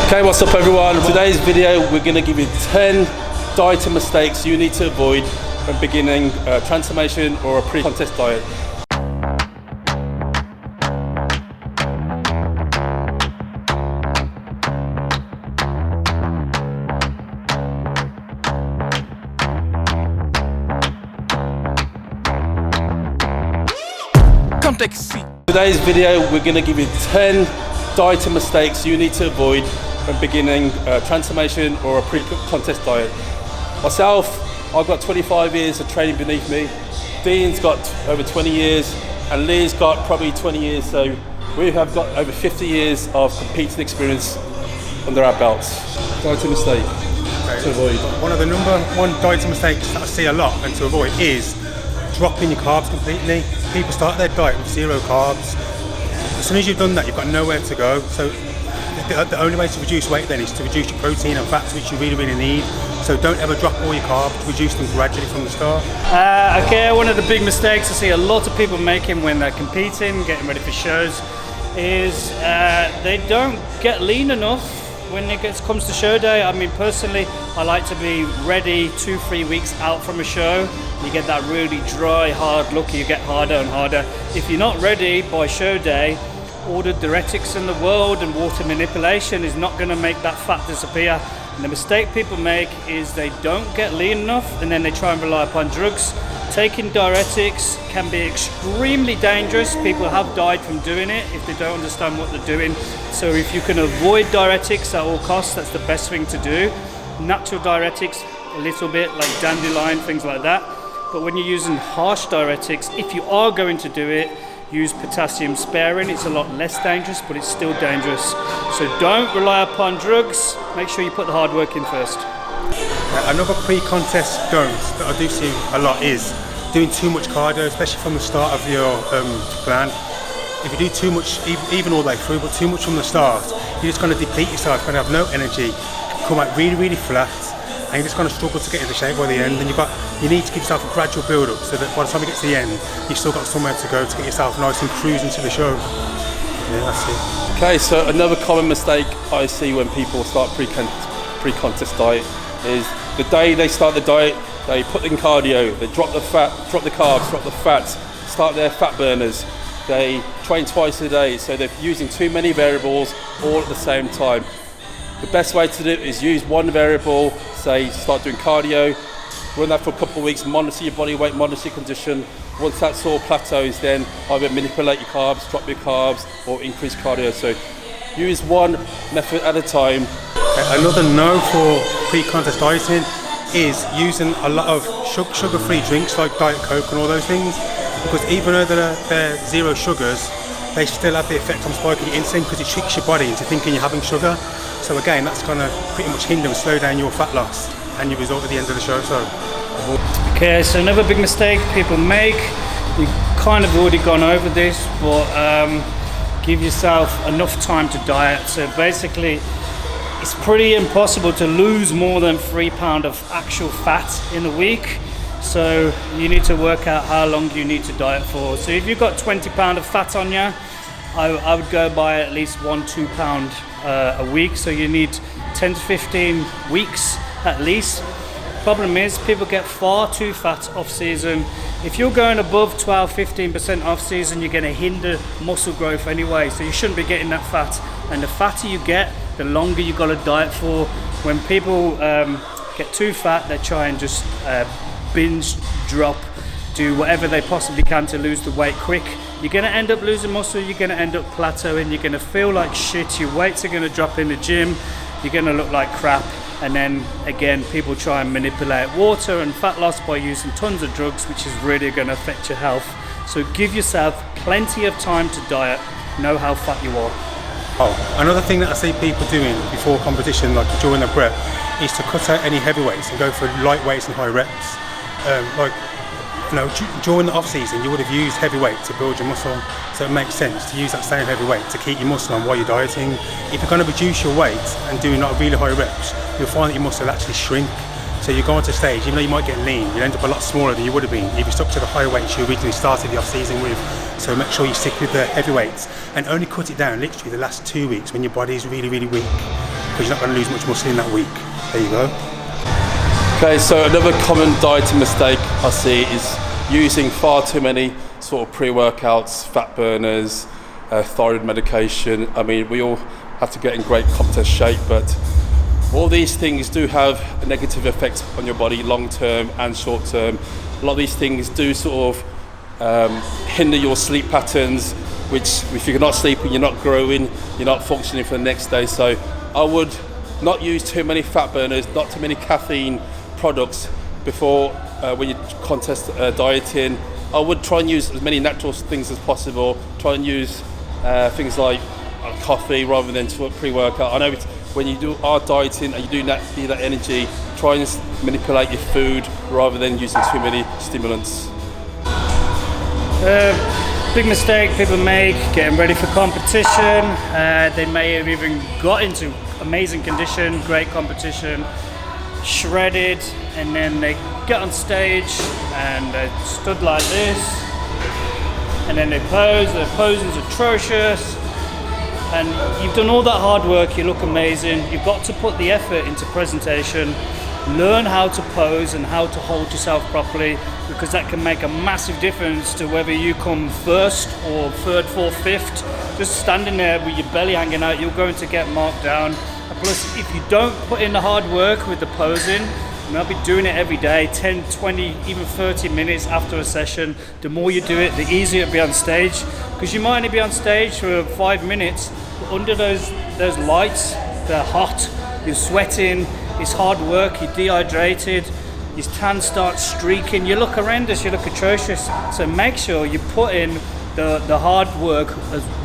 Okay, what's up everyone? In today's video we're going to give you 10 dieting mistakes you need to avoid when beginning a transformation or a pre-contest diet. Today's video we're going to give you 10 dieting mistakes you need to avoid when beginning a transformation or a pre-contest diet. Myself, I've got 25 years of training beneath me. Dean's got over 20 years and Lee's got probably 20 years, so we have got over 50 years of competing experience under our belts. Dieting mistake to avoid. One of the number one dieting mistakes that I see a lot and to avoid is dropping your carbs completely. People start their diet with 0 carbs. As soon as you've done that, you've got nowhere to go. So the only way to reduce weight then is to reduce your protein and fats, which you really need. So don't ever drop all your carbs, reduce them gradually from the start. Okay, one of the big mistakes I see a lot of people making when they're competing, getting ready for shows, is they don't get lean enough when it comes to show day. I mean, personally, I like to be ready 2-3 weeks out from a show. You get that really dry, hard look, you get harder and harder. If you're not ready by show day, all the diuretics in the world and water manipulation is not going to make that fat disappear. And the mistake people make is they don't get lean enough and then they try and rely upon drugs. Taking diuretics can be extremely dangerous. People have died from doing it if they don't understand what they're doing. So if you can avoid diuretics at all costs, that's the best thing to do. Natural diuretics, a little bit like dandelion, things like that. But when you're using harsh diuretics, if you are going to do it, use potassium sparing. It's a lot less dangerous, but it's still dangerous. So don't rely upon drugs. Make sure you put the hard work in first. Another pre-contest don't that I do see a lot is doing too much cardio, especially from the start of your plan. If you do too much, even all the way through, but too much from the start, you're just going to deplete yourself, you're going to have no energy, come out really flat, and you're just going to struggle to get into shape by the end. And you need to give yourself a gradual build-up so that by the time you get to the end, you've still got somewhere to go to get yourself nice and cruising to the show. Yeah, that's it. Okay, so another common mistake I see when people start pre-contest diet is the day they start the diet, they put in cardio, they drop the fat, drop the carbs, drop the fats, start their fat burners. They train twice a day, so they're using too many variables all at the same time. The best way to do it is use one variable, say start doing cardio, run that for a couple of weeks, monitor your body weight, monitor your condition. Once that's all plateaus, then either manipulate your carbs, drop your carbs, or increase cardio. So use one method at a time. Another no for pre-contest dieting is using a lot of sugar-free drinks like Diet Coke and all those things, because even though they're 0 sugars, they still have the effect on spiking your insulin because it tricks your body into thinking you're having sugar. So again, that's going to pretty much hinder and slow down your fat loss and your result at the end of the show. So. Okay, so another big mistake people make, we've kind of already gone over this, but give yourself enough time to diet. So basically, it's pretty impossible to lose more than 3 pounds of actual fat in a week. So you need to work out how long you need to diet for. So if you've got 20 pounds of fat on you, I would go by at least 1-2 pounds a week. So you need 10 to 15 weeks at least. Problem is, people get far too fat off season. If you're going above 12-15% off season, you're going to hinder muscle growth anyway. So you shouldn't be getting that fat. And the fatter you get, the longer you got to diet for. When people get too fat, they try and just binge, drop, do whatever they possibly can to lose the weight quick. You're going to end up losing muscle, you're going to end up plateauing, you're going to feel like shit, your weights are going to drop in the gym, you're going to look like crap. And then again, people try and manipulate water and fat loss by using tons of drugs, which is really going to affect your health. So give yourself plenty of time to diet, know how fat you are. Oh, another thing that I see people doing before competition, like during the prep, is to cut out any heavy weights and go for light weights and high reps. During the off season, you would have used heavy weight to build your muscle, so it makes sense to use that same heavy weight to keep your muscle on while you're dieting. If you're going to reduce your weight and do not really high reps, you'll find that your muscle will actually shrink. So you go on to stage, even though you might get lean, you'll end up a lot smaller than you would have been if you stuck to the high weights you originally started the off season with. So make sure you stick with the heavy weights and only cut it down literally the last 2 weeks when your body is really weak. because you're not going to lose much muscle in that week. There you go. Okay, so another common dieting mistake I see is using far too many sort of pre-workouts, fat burners, thyroid medication. I mean, we all have to get in great contest shape, but all these things do have a negative effect on your body long term and short term. A lot of these things do sort of hinder your sleep patterns, which if you're not sleeping, you're not growing, you're not functioning for the next day. So I would not use too many fat burners, not too many caffeine products before when you contest dieting. I would try and use as many natural things as possible. Try and use things like coffee rather than pre-workout. I know when you are dieting and you do need that energy, try and manipulate your food rather than using too many stimulants. Big mistake people make getting ready for competition. They may have even got into amazing condition, great competition, shredded, and then they get on stage and they stood like this, and then they pose. Their posing's atrocious. And you've done all that hard work, you look amazing. You've got to put the effort into presentation, learn how to pose and how to hold yourself properly, because that can make a massive difference to whether you come first or third, fourth, fifth. Just standing there with your belly hanging out, you're going to get marked down. And plus, if you don't put in the hard work with the posing, and I'll be doing it every day, 10, 20, even 30 minutes after a session. The more you do it, the easier it'll be on stage. Because you might only be on stage for 5 minutes, but under those lights, they're hot, you're sweating, it's hard work, you're dehydrated, your tan starts streaking, you look horrendous, you look atrocious. So make sure you put in the hard work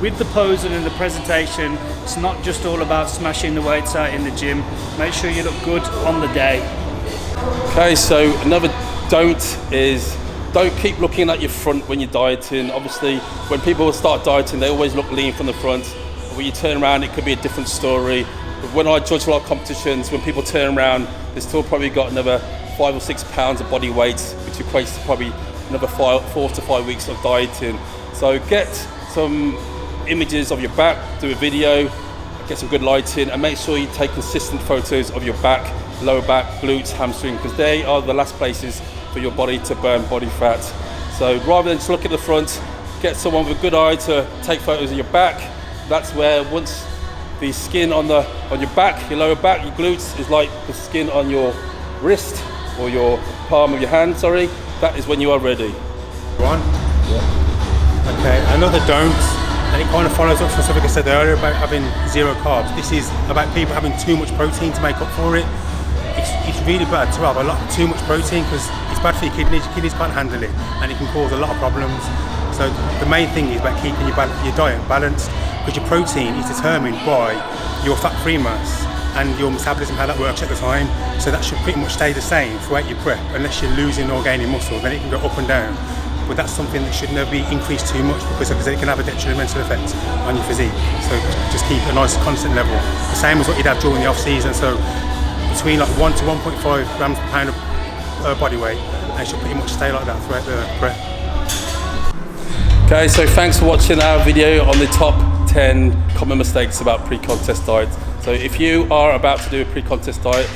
with the posing and the presentation. It's not just all about smashing the weights out in the gym. Make sure you look good on the day. Okay, so another don't is don't keep looking at your front when you're dieting. Obviously, when people start dieting, they always look lean from the front. When you turn around, it could be a different story. But when I judge a lot of competitions, when people turn around, they've still probably got another 5 or 6 pounds of body weight, which equates to probably another 4 to 5 weeks of dieting. So get some images of your back, do a video, get some good lighting, and make sure you take consistent photos of your back, lower back, glutes, hamstring, because they are the last places for your body to burn body fat. So rather than just look at the front, get someone with a good eye to take photos of your back. That's where once the skin on your back, your lower back, your glutes is like the skin on your wrist or your palm of your hand, sorry, that is when you are ready. One? Yeah. Okay, another don't, and it kind of follows up from something I said earlier about having zero carbs. This is about people having too much protein to make up for it. It's really bad to have too much protein, because it's bad for your kidneys. Your kidneys can't handle it, and it can cause a lot of problems. So the main thing is about keeping your diet balanced, because your protein is determined by your fat-free mass and your metabolism, how that works at the time. So that should pretty much stay the same throughout your prep, unless you're losing or gaining muscle. Then it can go up and down. But that's something that should never be increased too much, because it can have a detrimental effect on your physique. So just keep a nice constant level, the same as what you'd have during the off season. So between like 1 to 1.5 grams per pound of body weight, and it should pretty much stay like that throughout the prep. Okay, so thanks for watching our video on the top 10 common mistakes about pre-contest diets. So if you are about to do a pre-contest diet,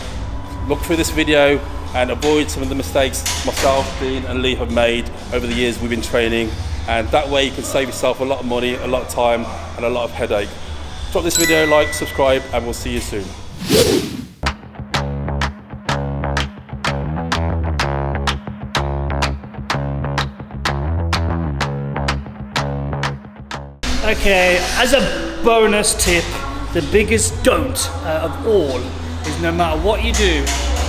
look through this video and avoid some of the mistakes myself, Dean and Lee have made over the years we've been training, and that way you can save yourself a lot of money, a lot of time and a lot of headache. Drop this video a like, subscribe, and we'll see you soon. Okay, as a bonus tip, the biggest don't of all is no matter what you do,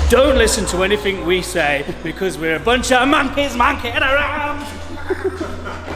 don't listen to anything we say, because we're a bunch of monkeys monkeying around.